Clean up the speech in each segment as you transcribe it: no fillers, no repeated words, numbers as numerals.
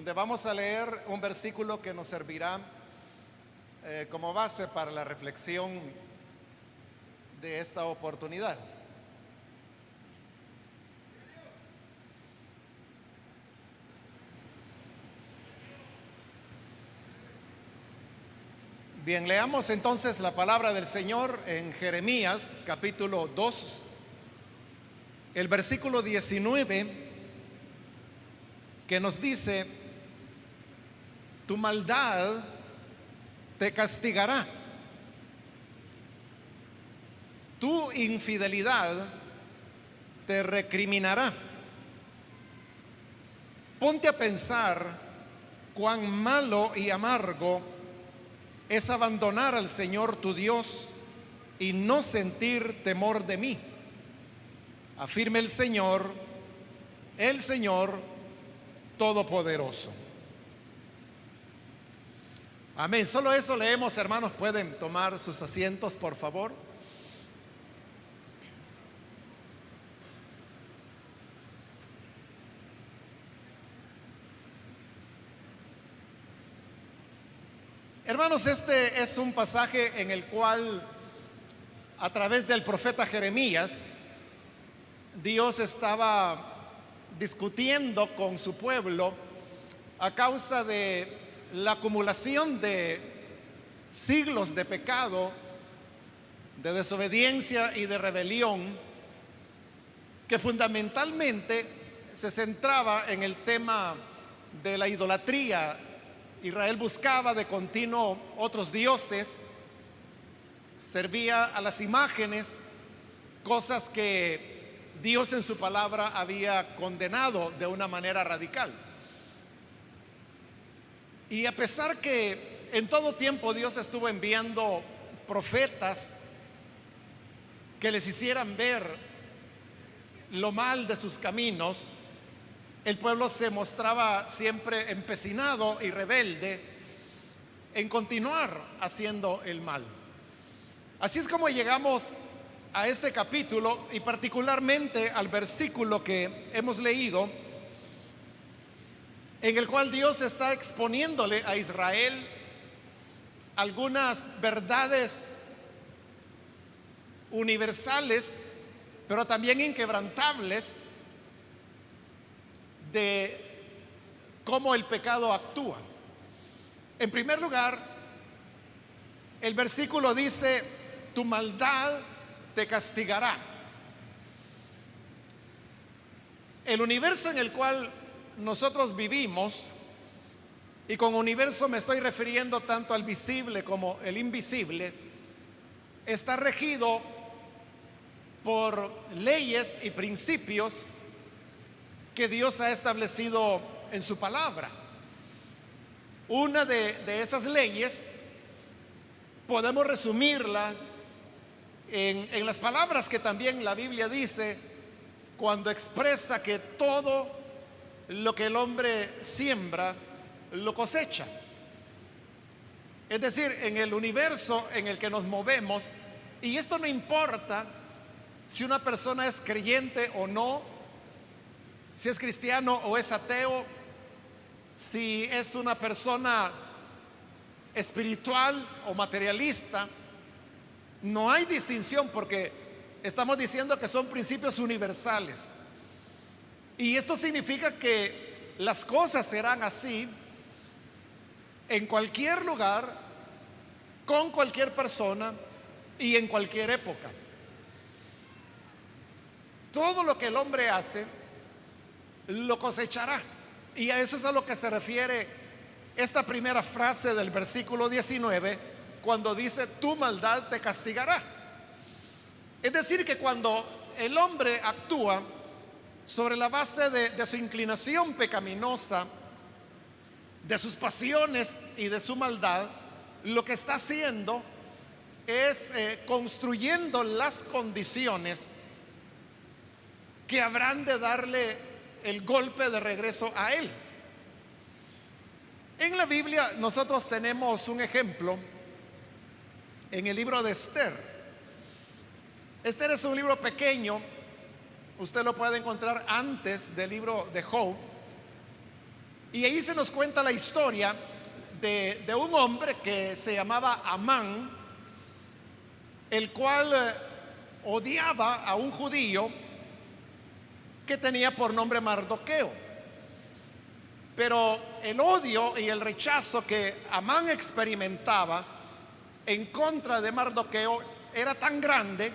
donde vamos a leer un versículo que nos servirá como base para la reflexión de esta oportunidad. Bien, leamos entonces la palabra del Señor en Jeremías capítulo 2, el versículo 19, que nos dice: tu maldad te castigará, tu infidelidad te recriminará. Ponte a pensar cuán malo y amargo es abandonar al Señor tu Dios y no sentir temor de mí. Afirma el Señor Todopoderoso. Amén. Solo eso leemos, hermanos. Pueden tomar sus asientos, por favor. Hermanos, este es un pasaje en el cual, a través del profeta Jeremías, Dios estaba discutiendo con su pueblo a causa de la acumulación de siglos de pecado, de desobediencia y de rebelión, que fundamentalmente se centraba en el tema de la idolatría. Israel buscaba de continuo otros dioses, servía a las imágenes, cosas que Dios en su palabra había condenado de una manera radical. Y a pesar que en todo tiempo Dios estuvo enviando profetas que les hicieran ver lo mal de sus caminos, el pueblo se mostraba siempre empecinado y rebelde en continuar haciendo el mal. Así es como llegamos a este capítulo, y particularmente al versículo que hemos leído, en el cual Dios está exponiéndole a Israel algunas verdades universales, pero también inquebrantables, de cómo el pecado actúa. En primer lugar, el versículo dice: tu maldad te castigará. El universo en el cual nosotros vivimos, y con universo me estoy refiriendo tanto al visible como el invisible, está regido por leyes y principios que Dios ha establecido en su palabra. Una de esas leyes podemos resumirla en las palabras que también la Biblia dice cuando expresa que todo lo que el hombre siembra lo cosecha. Es decir, en el universo en el que nos movemos, y esto no importa si una persona es creyente o no, si es cristiano o es ateo, si es una persona espiritual o materialista, no hay distinción, porque estamos diciendo que son principios universales. Y esto significa que las cosas serán así en cualquier lugar, con cualquier persona y en cualquier época. Todo lo que el hombre hace lo cosechará. Y a eso es a lo que se refiere esta primera frase del versículo 19, cuando dice: tu maldad te castigará. Es decir, que cuando el hombre actúa sobre la base de su inclinación pecaminosa, de sus pasiones y de su maldad, lo que está haciendo es construyendo las condiciones que habrán de darle el golpe de regreso a él. En la Biblia nosotros tenemos un ejemplo en el libro de Esther. Esther es un libro pequeño, usted lo puede encontrar antes del libro de Job, Y ahí se nos cuenta la historia de un hombre que se llamaba Amán, el cual odiaba a un judío que tenía por nombre Mardoqueo. Pero el odio y el rechazo que Amán experimentaba en contra de Mardoqueo era tan grande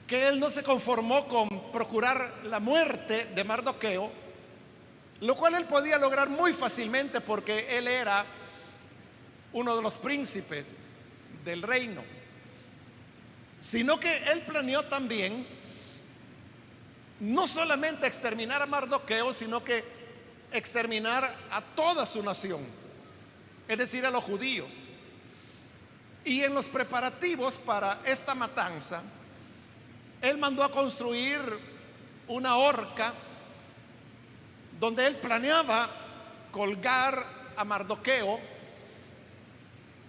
que él no se conformó con procurar la muerte de Mardoqueo, lo cual él podía lograr muy fácilmente porque él era uno de los príncipes del reino, sino que él planeó también no solamente exterminar a Mardoqueo, sino que exterminar a toda su nación, es decir, a los judíos. Y en los preparativos para esta matanza, él mandó a construir una horca donde él planeaba colgar a Mardoqueo.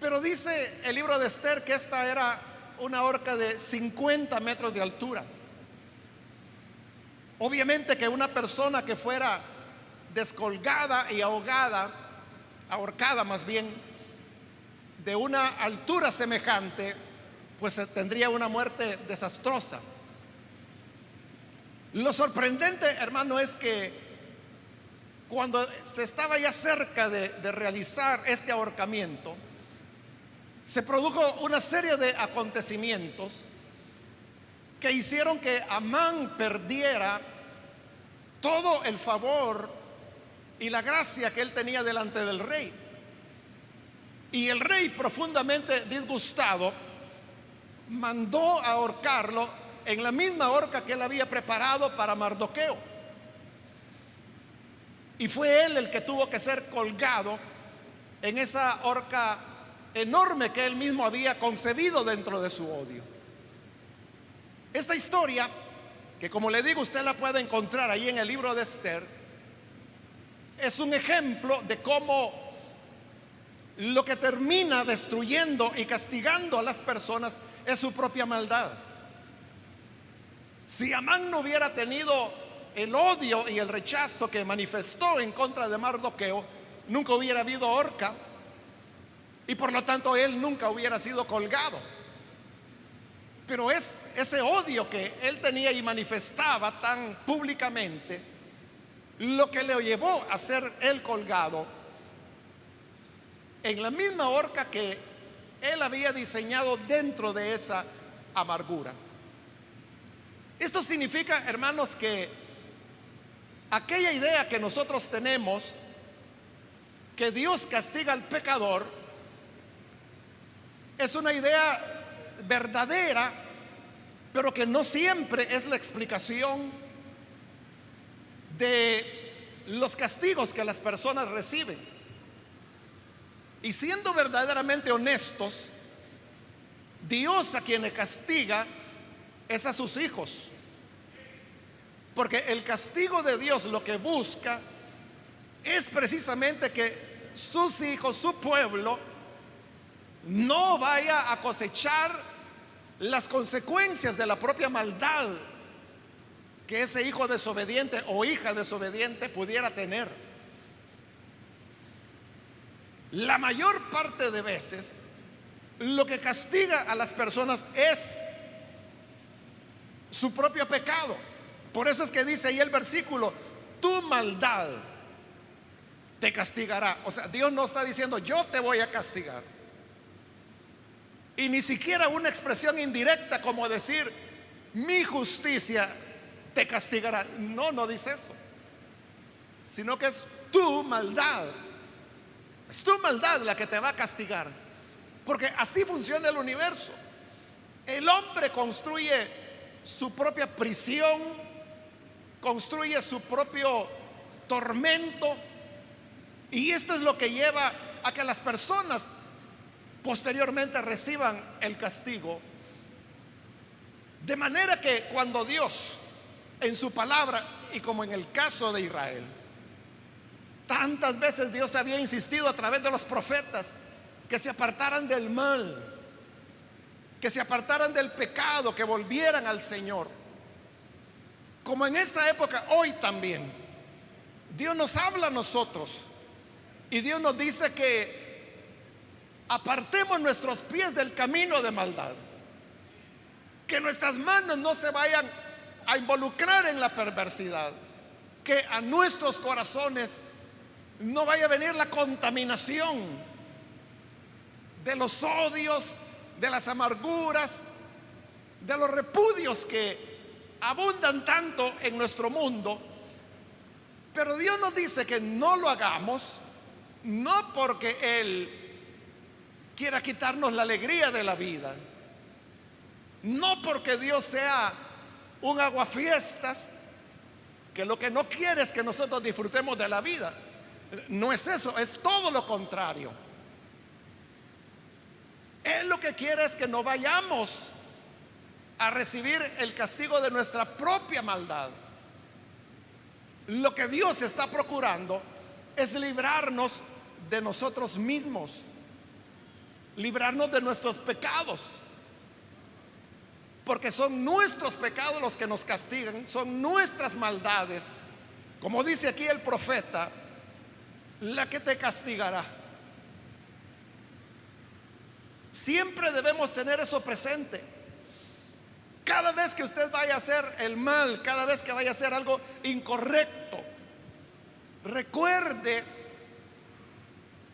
Pero dice el libro de Esther que esta era una horca de 50 metros de altura. Obviamente que una persona que fuera descolgada y ahorcada más bien, de una altura semejante, pues tendría una muerte desastrosa. Lo sorprendente, hermano, es que cuando se estaba ya cerca de realizar este ahorcamiento, se produjo una serie de acontecimientos que hicieron que Amán perdiera todo el favor y la gracia que él tenía delante del rey. Y el rey, profundamente disgustado, mandó a ahorcarlo en la misma horca que él había preparado para Mardoqueo. Y fue él el que tuvo que ser colgado en esa horca enorme que él mismo había concebido dentro de su odio. Esta historia, que como le digo, usted la puede encontrar ahí en el libro de Esther, es un ejemplo de cómo lo que termina destruyendo y castigando a las personas es su propia maldad. Si Amán no hubiera tenido el odio y el rechazo que manifestó en contra de Mardoqueo, nunca hubiera habido horca y por lo tanto él nunca hubiera sido colgado. Pero es ese odio que él tenía y manifestaba tan públicamente lo que le llevó a ser él colgado en la misma horca que él había diseñado dentro de esa amargura. Esto significa, hermanos, que aquella idea que nosotros tenemos que Dios castiga al pecador es una idea verdadera, pero que no siempre es la explicación de los castigos que las personas reciben. Y siendo verdaderamente honestos, Dios a quien le castiga es a sus hijos, porque el castigo de Dios lo que busca es precisamente que sus hijos, su pueblo, no vaya a cosechar las consecuencias de la propia maldad que ese hijo desobediente o hija desobediente pudiera tener. La mayor parte de veces lo que castiga a las personas es su propio pecado. Por eso es que dice ahí el versículo: tu maldad te castigará. O sea, Dios no está diciendo yo te voy a castigar, y ni siquiera una expresión indirecta como decir mi justicia te castigará. No, no dice eso, sino que es tu maldad. Es tu maldad la que te va a castigar, porque así funciona el universo. El hombre construye su propia prisión, construye su propio tormento, y esto es lo que lleva a que las personas posteriormente reciban el castigo. De manera que cuando Dios en su palabra, y como en el caso de Israel, tantas veces Dios había insistido a través de los profetas que se apartaran del mal, que se apartaran del pecado, que volvieran al Señor. Como en esta época, hoy también, Dios nos habla a nosotros y Dios nos dice que apartemos nuestros pies del camino de maldad, que nuestras manos no se vayan a involucrar en la perversidad, que a nuestros corazones no vaya a venir la contaminación de los odios, de las amarguras, de los repudios que abundan tanto en nuestro mundo. Pero Dios nos dice que no lo hagamos, no porque Él quiera quitarnos la alegría de la vida, no porque Dios sea un aguafiestas que lo que no quiere es que nosotros disfrutemos de la vida. No es eso, es todo lo contrario. Él lo que quiere es que no vayamos a recibir el castigo de nuestra propia maldad. Lo que Dios está procurando es librarnos de nosotros mismos, librarnos de nuestros pecados, porque son nuestros pecados los que nos castigan, son nuestras maldades, como dice aquí el profeta, la que te castigará. Siempre debemos tener eso presente. Cada vez que usted vaya a hacer el mal, cada vez que vaya a hacer algo incorrecto, recuerde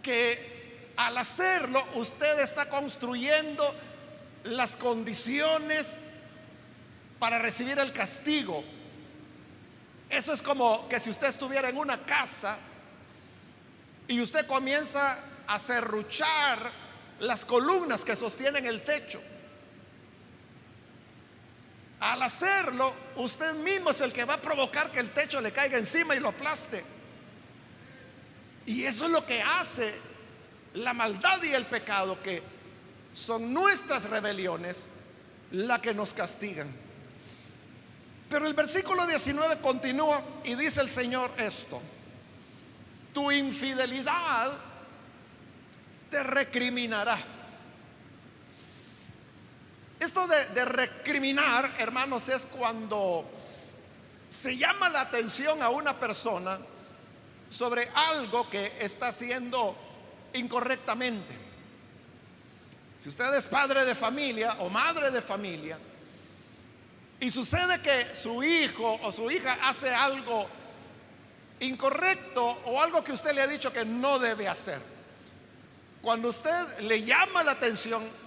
que al hacerlo usted está construyendo las condiciones para recibir el castigo. Eso es como que si usted estuviera en una casa y usted comienza a serruchar las columnas que sostienen el techo. Al hacerlo, usted mismo es el que va a provocar que el techo le caiga encima y lo aplaste. Y eso es lo que hace la maldad y el pecado, que son nuestras rebeliones las que nos castigan. Pero el versículo 19 continúa y dice el Señor esto: tu infidelidad te recriminará. Esto de recriminar, hermanos, es cuando se llama la atención a una persona sobre algo que está haciendo incorrectamente. Si usted es padre de familia o madre de familia y sucede que su hijo o su hija hace algo incorrecto o algo que usted le ha dicho que no debe hacer, cuando usted le llama la atención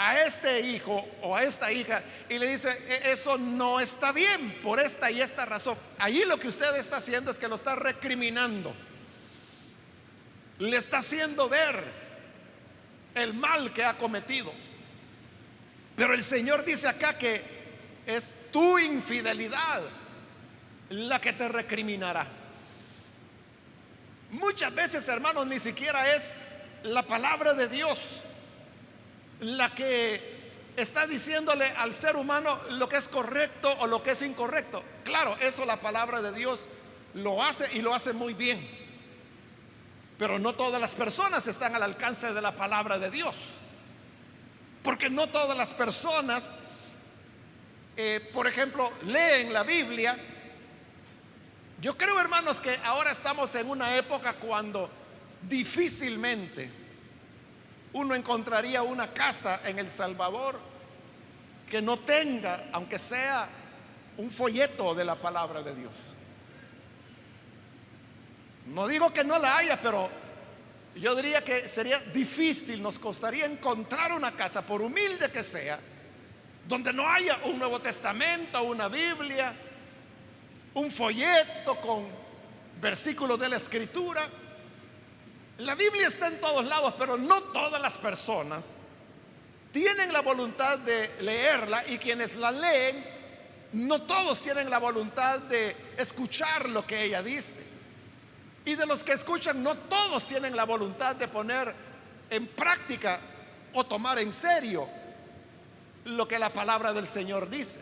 a este hijo o a esta hija y le dice: eso no está bien por esta y esta razón", ahí lo que usted está haciendo es que lo está recriminando, le está haciendo ver el mal que ha cometido. Pero el Señor dice acá que es tu infidelidad la que te recriminará. Muchas veces, hermanos, ni siquiera es la palabra de Dios la que está diciéndole al ser humano lo que es correcto o lo que es incorrecto. Claro, eso la palabra de Dios lo hace y lo hace muy bien, pero no todas las personas están al alcance de la palabra de Dios, porque no todas las personas, por ejemplo, leen la Biblia. Yo creo, hermanos, que ahora estamos en una época cuando difícilmente uno encontraría una casa en El Salvador que no tenga, aunque sea un folleto de la palabra de Dios. No digo que no la haya, pero yo diría que sería difícil, nos costaría encontrar una casa, por humilde que sea, donde no haya un Nuevo Testamento, una Biblia, un folleto con versículos de la Escritura. La Biblia está en todos lados, pero no todas las personas tienen la voluntad de leerla, y quienes la leen, no todos tienen la voluntad de escuchar lo que ella dice. Y de los que escuchan, no todos tienen la voluntad de poner en práctica o tomar en serio lo que la palabra del Señor dice.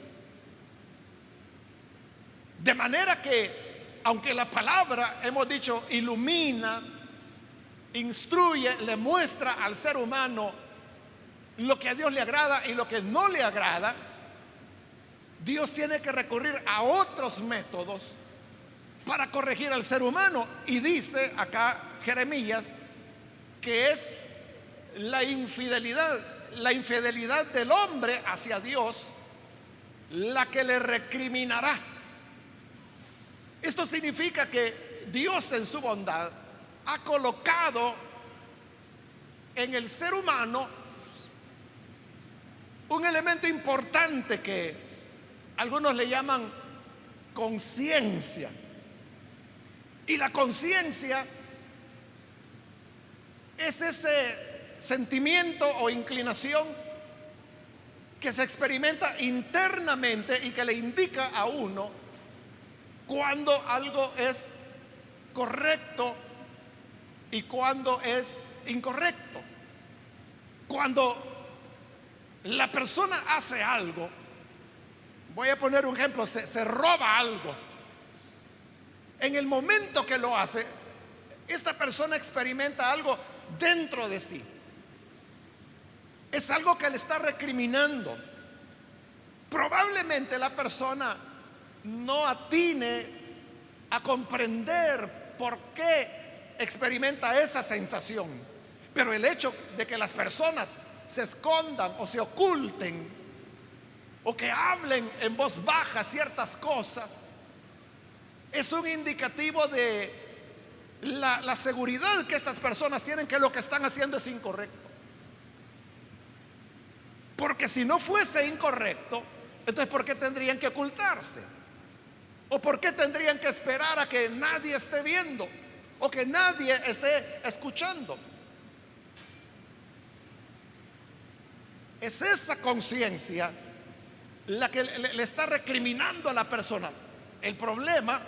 De manera que, aunque la palabra, hemos dicho, ilumina, instruye, le muestra al ser humano lo que a Dios le agrada y lo que no le agrada, Dios tiene que recurrir a otros métodos para corregir al ser humano. Y dice acá Jeremías que es la infidelidad del hombre hacia Dios la que le recriminará. Esto significa que Dios en su bondad ha colocado en el ser humano un elemento importante que algunos le llaman conciencia. Y la conciencia es ese sentimiento o inclinación que se experimenta internamente y que le indica a uno cuando algo es correcto y cuando es incorrecto. Cuando la persona hace algo, voy a poner un ejemplo, se roba algo. En el momento que lo hace, esta persona experimenta algo dentro de sí. Es algo que le está recriminando. Probablemente la persona no atine a comprender por qué experimenta esa sensación. Pero el hecho de que las personas se escondan o se oculten o que hablen en voz baja ciertas cosas es un indicativo de la seguridad que estas personas tienen que lo que están haciendo es incorrecto. Porque si no fuese incorrecto, entonces ¿por qué tendrían que ocultarse? ¿O por qué tendrían que esperar a que nadie esté viendo o que nadie esté escuchando? Es esa conciencia la que le está recriminando a la persona. El problema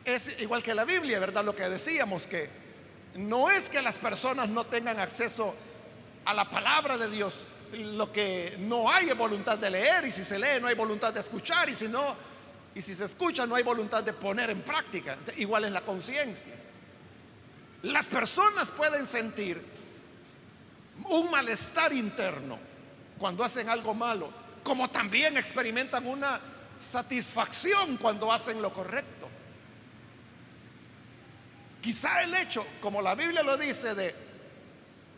es igual que la Biblia, ¿verdad? Lo que decíamos, que no es que las personas no tengan acceso a la palabra de Dios. Lo que no hay es voluntad de leer, y si se lee no hay voluntad de escuchar, y si se escucha no hay voluntad de poner en práctica. Igual es la conciencia. Las personas pueden sentir un malestar interno cuando hacen algo malo, como también experimentan una satisfacción cuando hacen lo correcto. Quizá el hecho, como la Biblia lo dice, de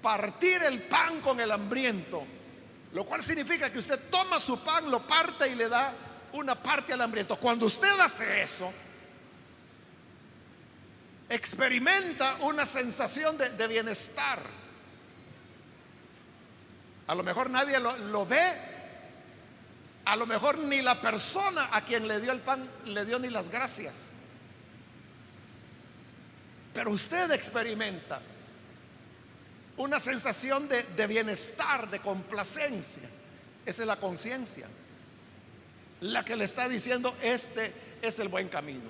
partir el pan con el hambriento, lo cual significa que usted toma su pan, lo parte y le da una parte al hambriento. Cuando usted hace eso, experimenta una sensación de bienestar. A lo mejor nadie lo ve, a lo mejor ni la persona a quien le dio el pan le dio ni las gracias, pero usted experimenta una sensación de bienestar, de complacencia. Esa es la conciencia, la que le está diciendo este es el buen camino.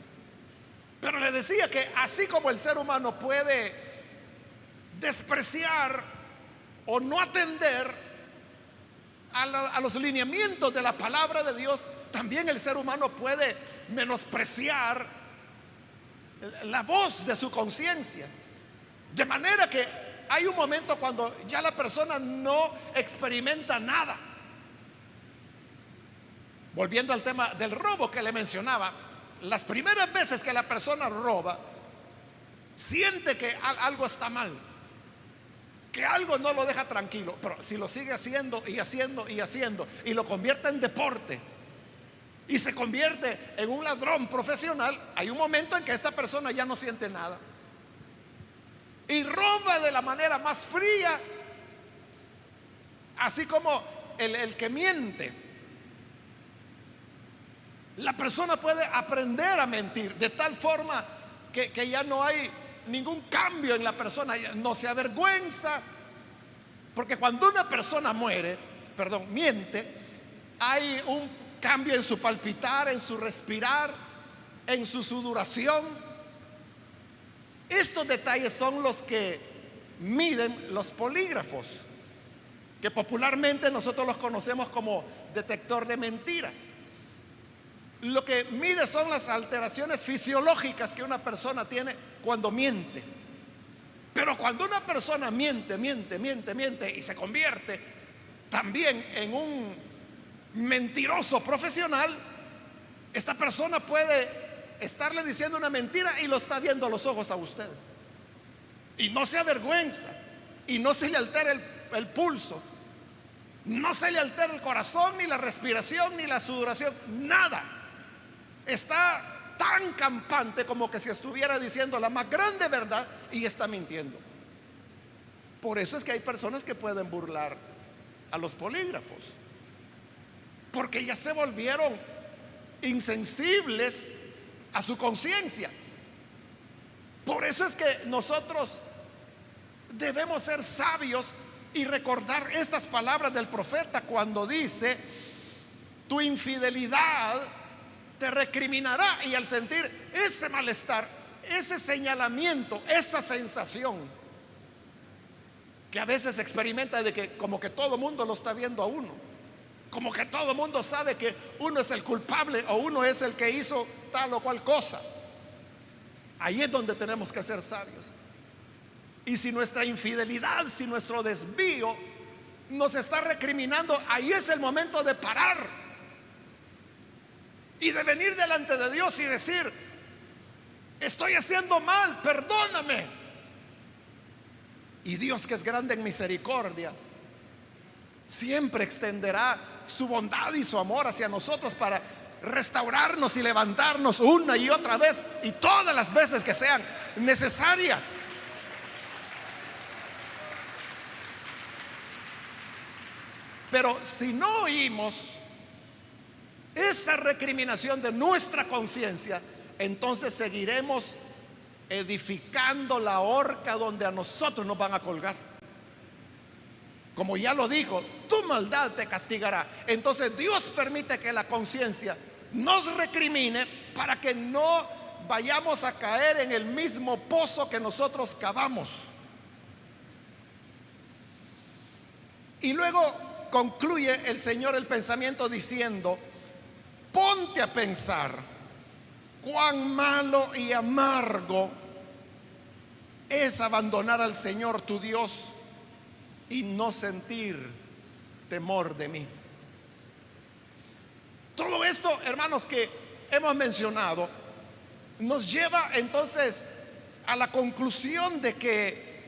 Pero le decía que así como el ser humano puede despreciar o no atender a los lineamientos de la palabra de Dios, también el ser humano puede menospreciar la voz de su conciencia. De manera que hay un momento cuando ya la persona no experimenta nada. Volviendo al tema del robo que le mencionaba, las primeras veces que la persona roba, siente que algo está mal, que algo no lo deja tranquilo. Pero si lo sigue haciendo y haciendo y haciendo, y lo convierte en deporte y se convierte en un ladrón profesional, hay un momento en que esta persona ya no siente nada y roba de la manera más fría, así como el que miente. La persona puede aprender a mentir de tal forma que ya no hay ningún cambio en la persona, no se avergüenza, porque cuando una persona miente, hay un cambio en su palpitar, en su respirar, en su sudoración. Estos detalles son los que miden los polígrafos, que popularmente nosotros los conocemos como detector de mentiras. Lo que mide son las alteraciones fisiológicas que una persona tiene cuando miente. Pero cuando una persona miente y se convierte también en un mentiroso profesional, esta persona puede estarle diciendo una mentira y lo está viendo a los ojos a usted. Y no se avergüenza, y no se le altera el pulso, no se le altera el corazón, ni la respiración, ni la sudoración, nada. Está tan campante como que si estuviera diciendo la más grande verdad y está mintiendo. Por eso es que hay personas que pueden burlar a los polígrafos, porque ya se volvieron insensibles a su conciencia. Por eso es que nosotros debemos ser sabios y recordar estas palabras del profeta cuando dice: tu infidelidad te recriminará. Y al sentir ese malestar, ese señalamiento, esa sensación que a veces se experimenta de que como que todo mundo lo está viendo a uno, como que todo mundo sabe que uno es el culpable o uno es el que hizo tal o cual cosa, ahí es donde tenemos que ser sabios. Y si nuestra infidelidad, si nuestro desvío nos está recriminando, ahí es el momento de parar y de venir delante de Dios y decir: estoy haciendo mal, perdóname. Y Dios, que es grande en misericordia, siempre extenderá su bondad y su amor hacia nosotros para restaurarnos y levantarnos una y otra vez y todas las veces que sean necesarias. Pero si no oímos esa recriminación de nuestra conciencia, entonces seguiremos edificando la horca donde a nosotros nos van a colgar. Como ya lo dijo, tu maldad te castigará. Entonces Dios permite que la conciencia nos recrimine para que no vayamos a caer en el mismo pozo que nosotros cavamos. Y luego concluye el Señor el pensamiento diciendo: ponte a pensar cuán malo y amargo es abandonar al Señor tu Dios y no sentir temor de mí. Todo esto, hermanos, que hemos mencionado nos lleva entonces a la conclusión de que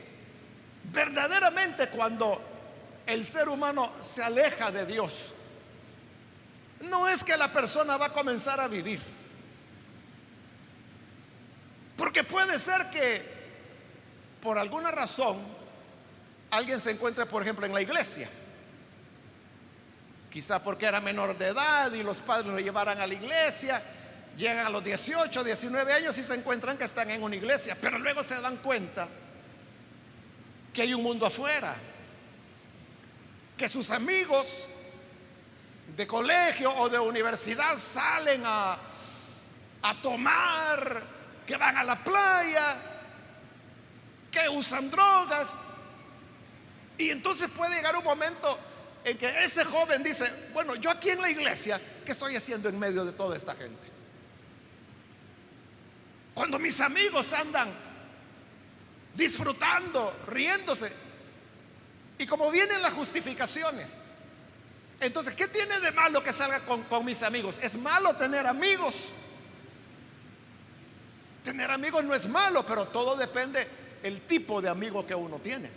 verdaderamente cuando el ser humano se aleja de Dios, no es que la persona va a comenzar a vivir, porque puede ser que por alguna razón alguien se encuentre, por ejemplo, en la iglesia, quizá porque era menor de edad y los padres lo llevaran a la iglesia, llegan a los 18, 19 años y se encuentran que están en una iglesia, pero luego se dan cuenta que hay un mundo afuera, que sus amigos de colegio o de universidad salen a tomar, que van a la playa, que usan drogas. Y entonces puede llegar un momento en que ese joven dice: bueno, yo aquí en la iglesia, ¿qué estoy haciendo en medio de toda esta gente? Cuando mis amigos andan disfrutando, riéndose. Y como vienen las justificaciones, entonces, ¿qué tiene de malo que salga con mis amigos? ¿Es malo tener amigos? Tener amigos no es malo, pero todo depende el tipo de amigo que uno tiene.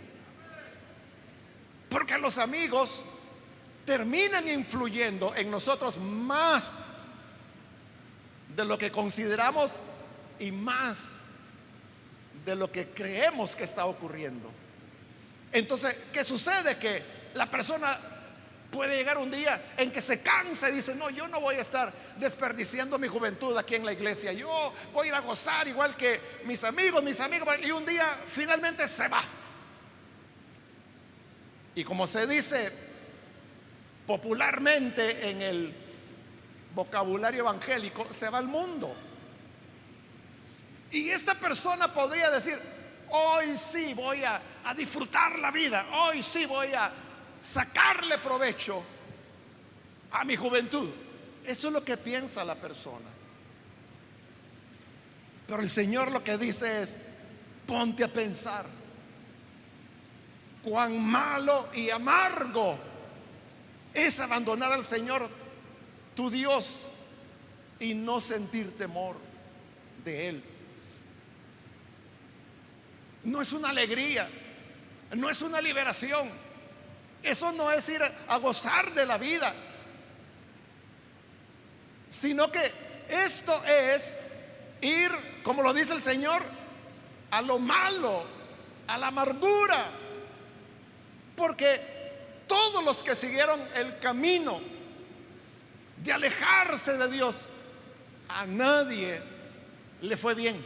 Porque los amigos terminan influyendo en nosotros más de lo que consideramos y más de lo que creemos que está ocurriendo. Entonces, ¿qué sucede? Que la persona puede llegar un día en que se cansa y dice: no, yo no voy a estar desperdiciando mi juventud aquí en la iglesia, yo voy a ir a gozar igual que mis amigos, y un día finalmente se va. Y como se dice popularmente en el vocabulario evangélico, se va al mundo. Y esta persona podría decir: hoy sí voy a disfrutar la vida, hoy sí voy a sacarle provecho a mi juventud. Eso es lo que piensa la persona. Pero el Señor lo que dice es: ponte a pensar cuán malo y amargo es abandonar al Señor tu Dios y no sentir temor. de Él. No es una alegría, no es una liberación. Eso no es ir a gozar de la vida, sino que esto es ir, como lo dice el Señor, a lo malo, a la amargura. Porque todos los que siguieron el camino de alejarse de Dios, a nadie le fue bien.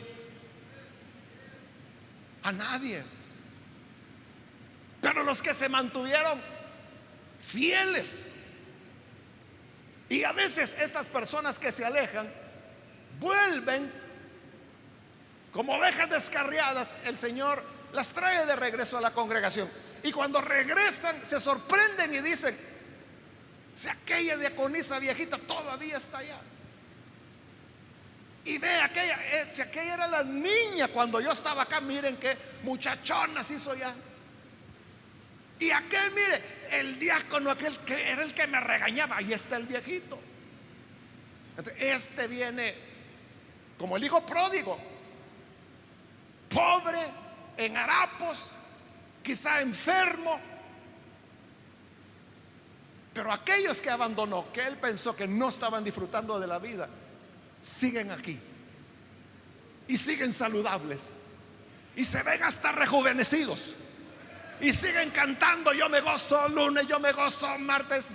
A nadie. Pero los que se mantuvieron fieles, y a veces estas personas que se alejan vuelven como ovejas descarriadas, el Señor las trae de regreso a la congregación. Y cuando regresan se sorprenden y dicen: si aquella diaconisa viejita todavía está allá, y ve aquella, si aquella era la niña cuando yo estaba acá, miren qué muchachona se hizo ya. Y aquel, mire, el diácono, aquel que era el que me regañaba, ahí está el viejito. Entonces, este viene como el hijo pródigo, pobre, en harapos, quizá enfermo. Pero aquellos que abandonó, que él pensó que no estaban disfrutando de la vida, siguen aquí y siguen saludables y se ven hasta rejuvenecidos y siguen cantando: yo me gozo lunes, yo me gozo martes,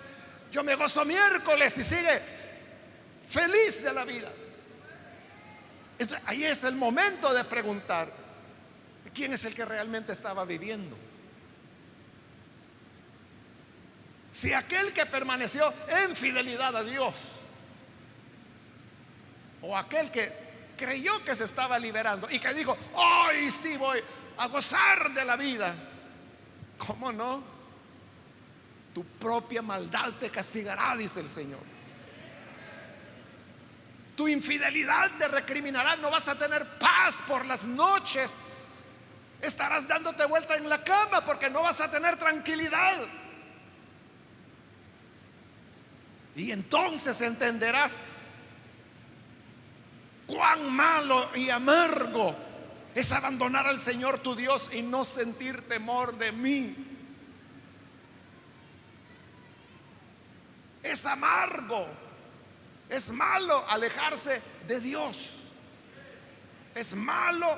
yo me gozo miércoles, y sigue feliz de la vida. Entonces, ahí es el momento de preguntar: ¿quién es el que realmente estaba viviendo? Si aquel que permaneció en fidelidad a Dios, o aquel que creyó que se estaba liberando y que dijo: hoy sí voy a gozar de la vida. ¿Cómo no? Tu propia maldad te castigará, dice el Señor. Tu infidelidad te recriminará. No vas a tener paz por las noches. Estarás dándote vuelta en la cama porque no vas a tener tranquilidad. Y entonces entenderás cuán malo y amargo es abandonar al Señor tu Dios y no sentir temor de mí. Es amargo, es malo alejarse de Dios. Es malo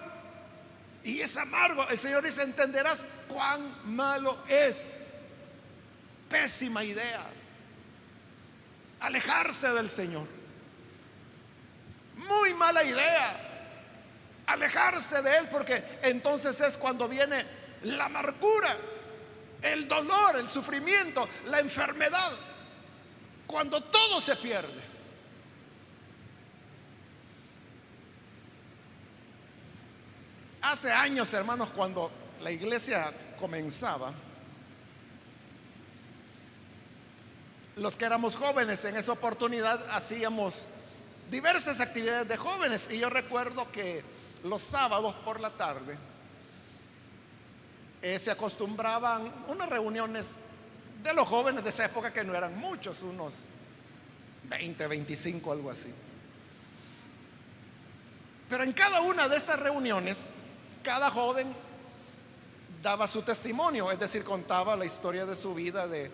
y es amargo. El Señor dice: entenderás cuán malo es. Pésima idea alejarse del Señor. Muy mala idea alejarse de Él, porque entonces es cuando viene la amargura, el dolor, el sufrimiento, la enfermedad, cuando todo se pierde. Hace años, hermanos, cuando la iglesia comenzaba, los que éramos jóvenes en esa oportunidad hacíamos diversas actividades de jóvenes, y yo recuerdo que los sábados por la tarde se acostumbraban unas reuniones de los jóvenes de esa época, que no eran muchos, unos 20, 25, algo así. Pero en cada una de estas reuniones, cada joven daba su testimonio, es decir, contaba la historia de su vida, de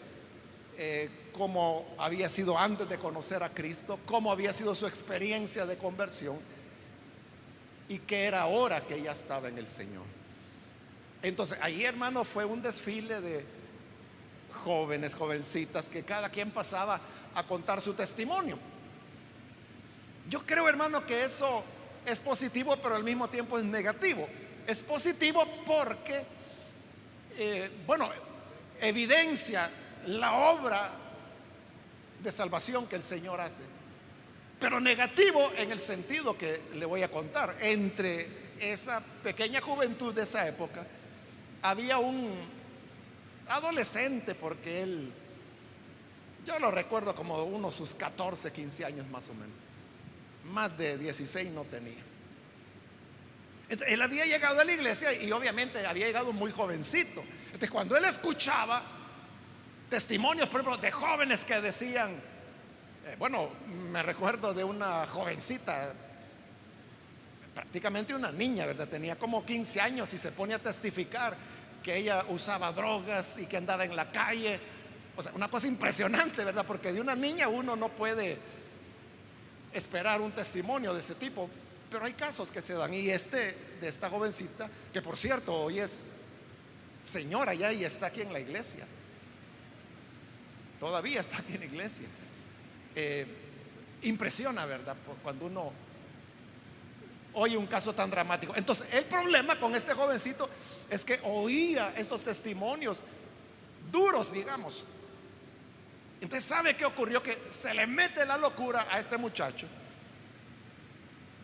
cómo había sido antes de conocer a Cristo, cómo había sido su experiencia de conversión y qué era ahora que ya estaba en el Señor. Entonces, ahí, hermano, fue un desfile de jóvenes, jovencitas, que cada quien pasaba a contar su testimonio. Yo creo, hermano, que eso es positivo, pero al mismo tiempo es negativo. Es positivo porque, evidencia la obra de salvación que el Señor hace, pero negativo en el sentido que le voy a contar. Entre esa pequeña juventud de esa época había un adolescente, porque él, yo lo recuerdo como unos sus 14, 15 años más o menos, más de 16 no tenía. Entonces, él había llegado a la iglesia y obviamente había llegado muy jovencito. Entonces, cuando él escuchaba testimonios, por ejemplo, de jóvenes que decían, me recuerdo de una jovencita prácticamente una niña, ¿verdad? Tenía como 15 años y se pone a testificar que ella usaba drogas y que andaba en la calle. O sea, una cosa impresionante, ¿verdad? Porque de una niña uno no puede esperar un testimonio de ese tipo, pero hay casos que se dan. Y de esta jovencita, que por cierto hoy es señora ya y está aquí en la iglesia, todavía está aquí en la iglesia. Impresiona, ¿verdad? Cuando uno oye un caso tan dramático. Entonces, el problema con este jovencito es que oía estos testimonios duros, digamos. Entonces, ¿sabe qué ocurrió? Que se le mete la locura a este muchacho.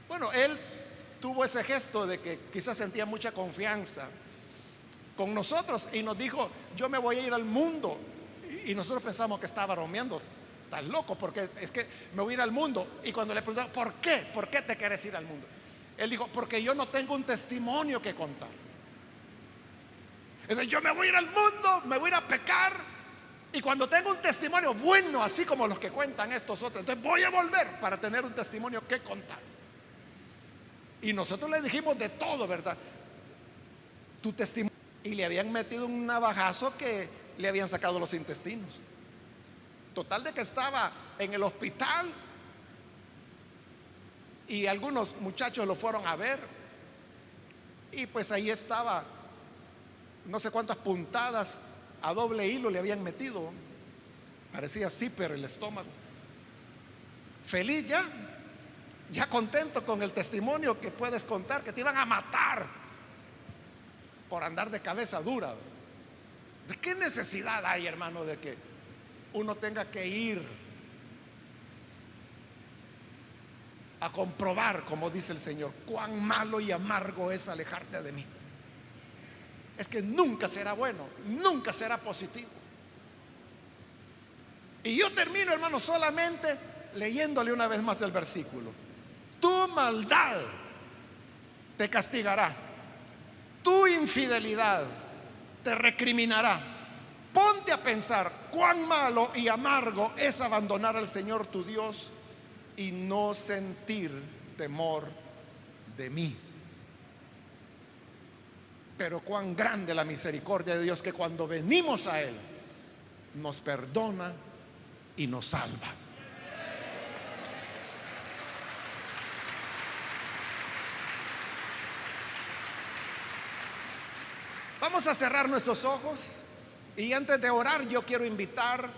Bueno, él tuvo ese gesto de que quizás sentía mucha confianza con nosotros y nos dijo: yo me voy a ir al mundo. Y nosotros pensamos que estaba bromeando, tan loco, porque es que me voy a ir al mundo. Y cuando le preguntamos: ¿por qué? ¿Por qué te quieres ir al mundo? Él dijo: porque yo no tengo un testimonio que contar. Entonces, yo me voy a ir al mundo, me voy a ir a pecar, y cuando tengo un testimonio bueno, así como los que cuentan estos otros, entonces voy a volver para tener un testimonio que contar. Y nosotros le dijimos de todo, ¿verdad? Tu testimonio. Y le habían metido un navajazo que le habían sacado los intestinos. Total de que estaba en el hospital y algunos muchachos lo fueron a ver, y pues ahí estaba, no sé cuántas puntadas a doble hilo le habían metido, parecía zipper el estómago. Feliz ya contento con el testimonio que puedes contar, que te iban a matar por andar de cabeza dura. ¿De qué necesidad hay, hermano, de que uno tenga que ir a comprobar, como dice el Señor, cuán malo y amargo es alejarte de mí? Es que nunca será bueno, nunca será positivo. Y yo termino, hermano, solamente leyéndole una vez más el versículo: tu maldad te castigará, tu infidelidad te recriminará. Ponte a pensar cuán malo y amargo es abandonar al Señor tu Dios y no sentir temor de mí. Pero cuán grande la misericordia de Dios, que cuando venimos a Él nos perdona y nos salva. Vamos a cerrar nuestros ojos, y antes de orar yo quiero invitar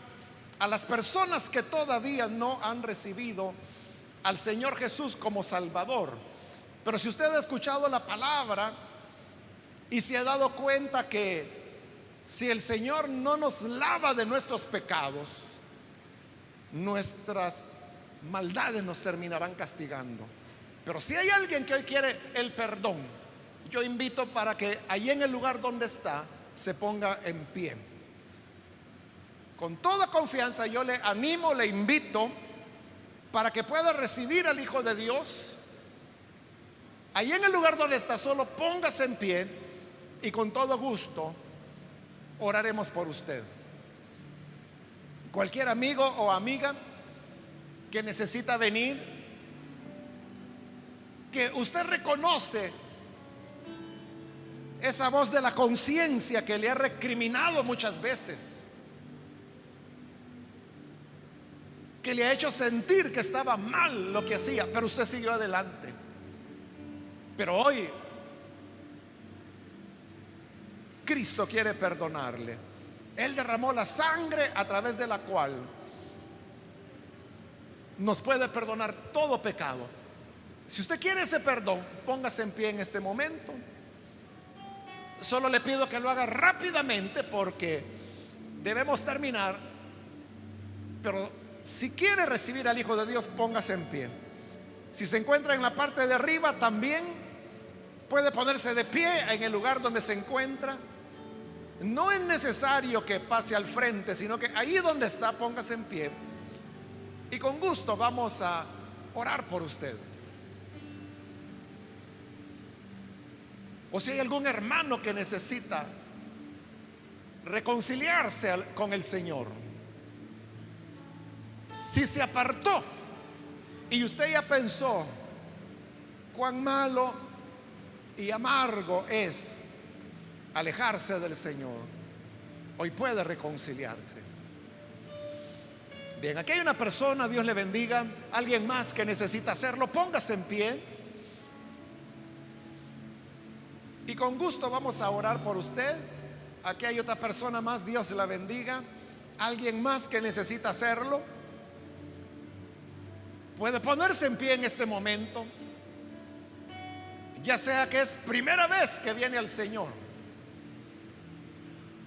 a las personas que todavía no han recibido al Señor Jesús como Salvador. Pero si usted ha escuchado la palabra y se ha dado cuenta que si el Señor no nos lava de nuestros pecados, nuestras maldades nos terminarán castigando. Pero si hay alguien que hoy quiere el perdón, yo invito para que allí en el lugar donde está se ponga en pie. Con toda confianza yo le animo, le invito para que pueda recibir al Hijo de Dios. Allí en el lugar donde está, solo póngase en pie y con todo gusto oraremos por usted. Cualquier amigo o amiga que necesita venir, que usted reconoce esa voz de la conciencia que le ha recriminado muchas veces, que le ha hecho sentir que estaba mal lo que hacía, pero usted siguió adelante. Pero hoy Cristo quiere perdonarle. Él derramó la sangre a través de la cual nos puede perdonar todo pecado. Si usted quiere ese perdón, póngase en pie en este momento. Solo le pido que lo haga rápidamente porque debemos terminar. Pero si quiere recibir al Hijo de Dios, póngase en pie. Si se encuentra en la parte de arriba, también puede ponerse de pie en el lugar donde se encuentra. No es necesario que pase al frente, sino que ahí donde está, póngase en pie. Y con gusto vamos a orar por usted. O si hay algún hermano que necesita reconciliarse con el Señor, si se apartó y usted ya pensó cuán malo y amargo es alejarse del Señor, hoy puede reconciliarse. Bien, aquí hay una persona, Dios le bendiga, alguien más que necesita hacerlo, póngase en pie y con gusto vamos a orar por usted. Aquí hay otra persona más, Dios la bendiga, alguien más que necesita hacerlo. Puede ponerse en pie en este momento, ya sea que es primera vez que viene al Señor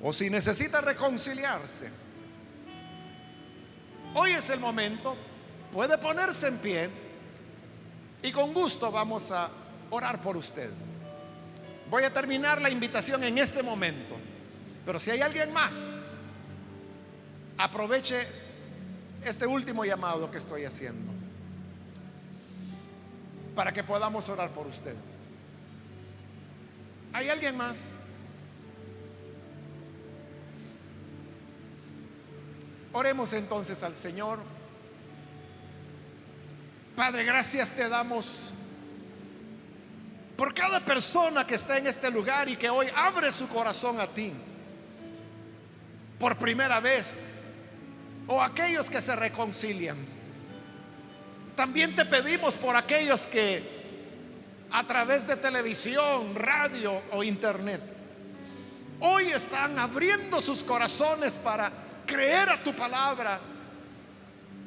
o si necesita reconciliarse. Hoy es el momento, puede ponerse en pie y con gusto vamos a orar por usted. Voy a terminar la invitación en este momento, pero si hay alguien más, aproveche este último llamado que estoy haciendo para que podamos orar por usted. ¿Hay alguien más? Oremos entonces al Señor. Padre, gracias te damos por cada persona que está en este lugar y que hoy abre su corazón a ti por primera vez, o aquellos que se reconcilian. También te pedimos por aquellos que a través de televisión, radio o internet hoy están abriendo sus corazones para creer a tu palabra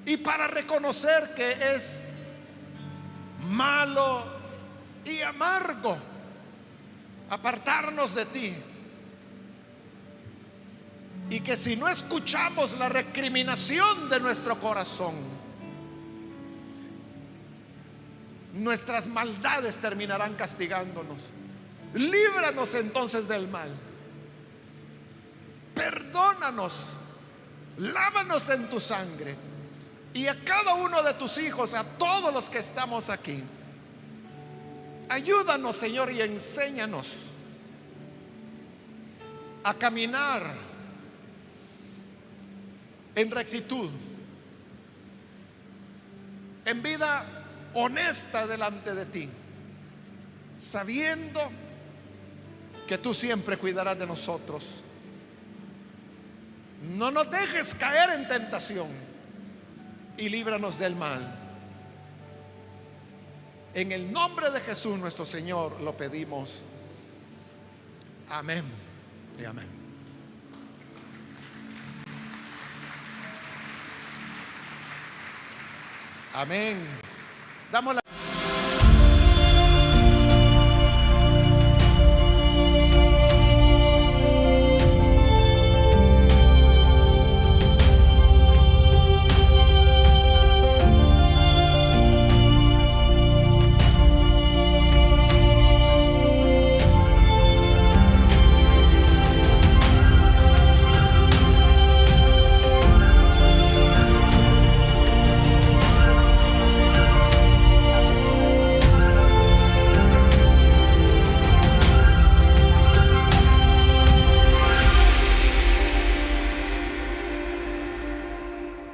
y para reconocer que es malo y amargo apartarnos de ti, y que si no escuchamos la recriminación de nuestro corazón, nuestras maldades terminarán castigándonos. Líbranos entonces del mal, perdónanos, lávanos en tu sangre, y a cada uno de tus hijos, a todos los que estamos aquí, ayúdanos, Señor, y enséñanos a caminar en rectitud, en vida honesta delante de ti, sabiendo que tú siempre cuidarás de nosotros. No nos dejes caer en tentación y líbranos del mal. En el nombre de Jesús nuestro Señor lo pedimos. Amén y amén. Amén. Damos la